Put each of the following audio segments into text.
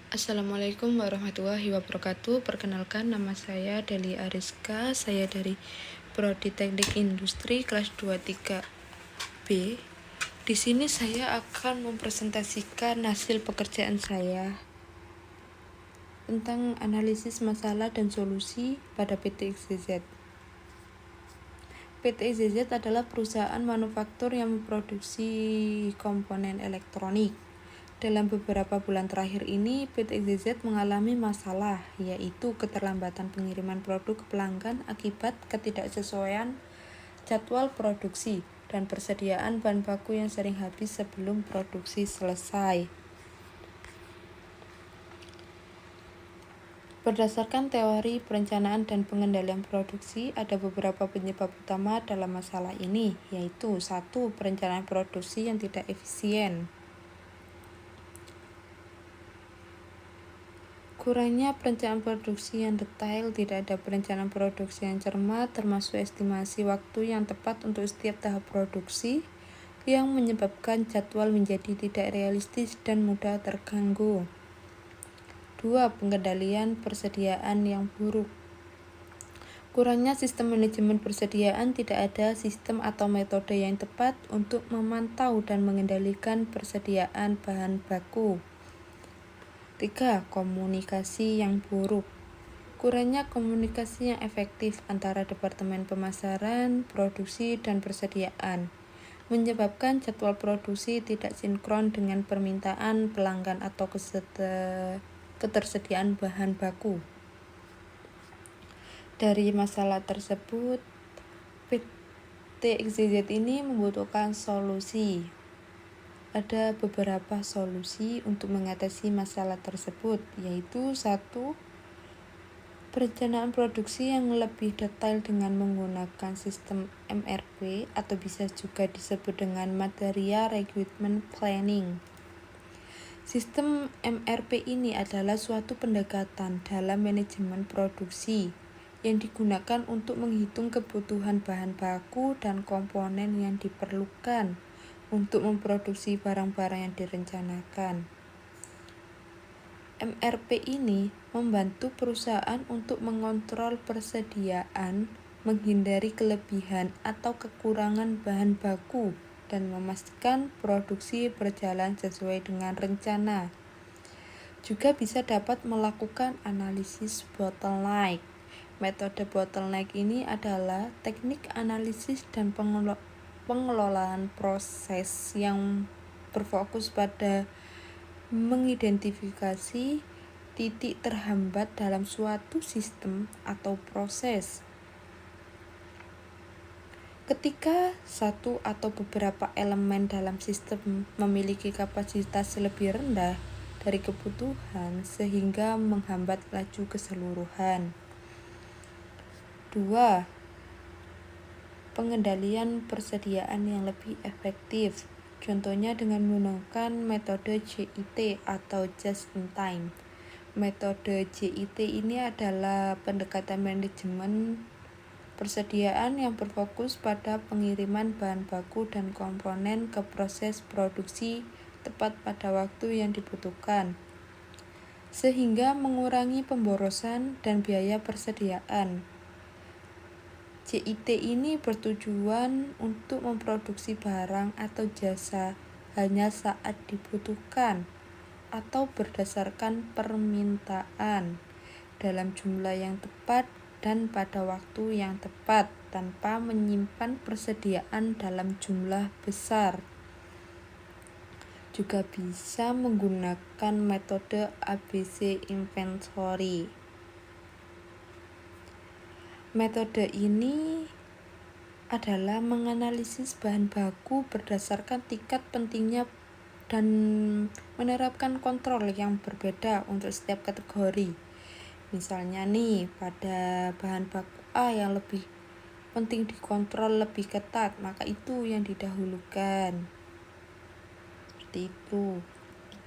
Assalamualaikum warahmatullahi wabarakatuh. Perkenalkan, nama saya Deli Ariska. Saya dari Prodi Teknik Industri kelas 23B. Di sini saya akan mempresentasikan hasil pekerjaan saya tentang analisis masalah dan solusi pada PT XYZ. PT XYZ adalah perusahaan manufaktur yang memproduksi komponen elektronik. Dalam beberapa bulan terakhir ini, PT XYZ mengalami masalah, yaitu keterlambatan pengiriman produk ke pelanggan akibat ketidaksesuaian jadwal produksi dan persediaan bahan baku yang sering habis sebelum produksi selesai. Berdasarkan teori perencanaan dan pengendalian produksi, ada beberapa penyebab utama dalam masalah ini, yaitu 1. Perencanaan produksi yang tidak efisien. Kurangnya perencanaan produksi yang detail, tidak ada perencanaan produksi yang cermat, termasuk estimasi waktu yang tepat untuk setiap tahap produksi, yang menyebabkan jadwal menjadi tidak realistis dan mudah terganggu. 2. Pengendalian persediaan yang buruk. Kurangnya sistem manajemen persediaan, tidak ada sistem atau metode yang tepat untuk memantau dan mengendalikan persediaan bahan baku. 3. Komunikasi yang buruk. Kurangnya komunikasi yang efektif antara Departemen Pemasaran, Produksi, dan Persediaan menyebabkan jadwal produksi tidak sinkron dengan permintaan pelanggan atau ketersediaan bahan baku. Dari masalah tersebut, PT XYZ ini membutuhkan solusi. Ada beberapa solusi untuk mengatasi masalah tersebut, yaitu 1. Perencanaan produksi yang lebih detail dengan menggunakan sistem MRP atau bisa juga disebut dengan Material Requirement Planning. Sistem MRP ini adalah suatu pendekatan dalam manajemen produksi yang digunakan untuk menghitung kebutuhan bahan baku dan komponen yang diperlukan untuk memproduksi barang-barang yang direncanakan. MRP ini membantu perusahaan untuk mengontrol persediaan, menghindari kelebihan atau kekurangan bahan baku, dan memastikan produksi berjalan sesuai dengan rencana. Juga bisa dapat melakukan analisis bottleneck. Metode bottleneck ini adalah teknik analisis dan pengelolaan proses yang berfokus pada mengidentifikasi titik terhambat dalam suatu sistem atau proses. Ketika satu atau beberapa elemen dalam sistem memiliki kapasitas lebih rendah dari kebutuhan sehingga menghambat laju keseluruhan. 2. Pengendalian persediaan yang lebih efektif, contohnya dengan menggunakan metode JIT atau Just in Time. Metode JIT ini adalah pendekatan manajemen persediaan yang berfokus pada pengiriman bahan baku dan komponen ke proses produksi tepat pada waktu yang dibutuhkan, sehingga mengurangi pemborosan dan biaya persediaan. JIT ini bertujuan untuk memproduksi barang atau jasa hanya saat dibutuhkan atau berdasarkan permintaan dalam jumlah yang tepat dan pada waktu yang tepat tanpa menyimpan persediaan dalam jumlah besar. Juga bisa menggunakan metode ABC Inventory. Metode ini adalah menganalisis bahan baku berdasarkan tingkat pentingnya dan menerapkan kontrol yang berbeda untuk setiap kategori. Misalnya nih, pada bahan baku A yang lebih penting dikontrol lebih ketat, maka itu yang didahulukan. Seperti itu.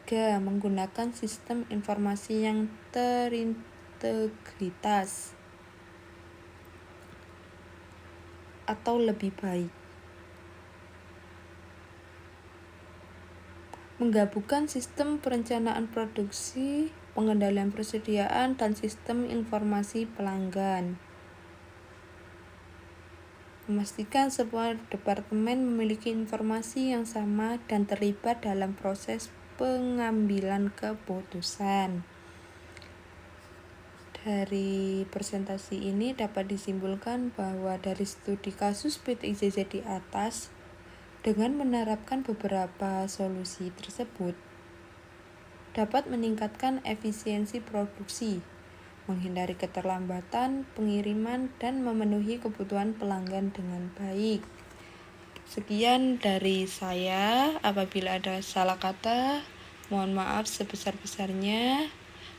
3. Menggunakan sistem informasi yang terintegritas atau lebih baik. Menggabungkan sistem perencanaan produksi pengendalian persediaan, dan sistem informasi pelanggan. Memastikan semua departemen memiliki informasi yang sama dan terlibat dalam proses pengambilan keputusan. Dari presentasi ini dapat disimpulkan bahwa dari studi kasus PT IJZ di atas, dengan menerapkan beberapa solusi tersebut, dapat meningkatkan efisiensi produksi, menghindari keterlambatan pengiriman, dan memenuhi kebutuhan pelanggan dengan baik. Sekian dari saya. Apabila ada salah kata, mohon maaf sebesar-besarnya.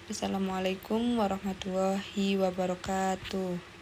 Wassalamualaikum warahmatullahi wabarakatuh.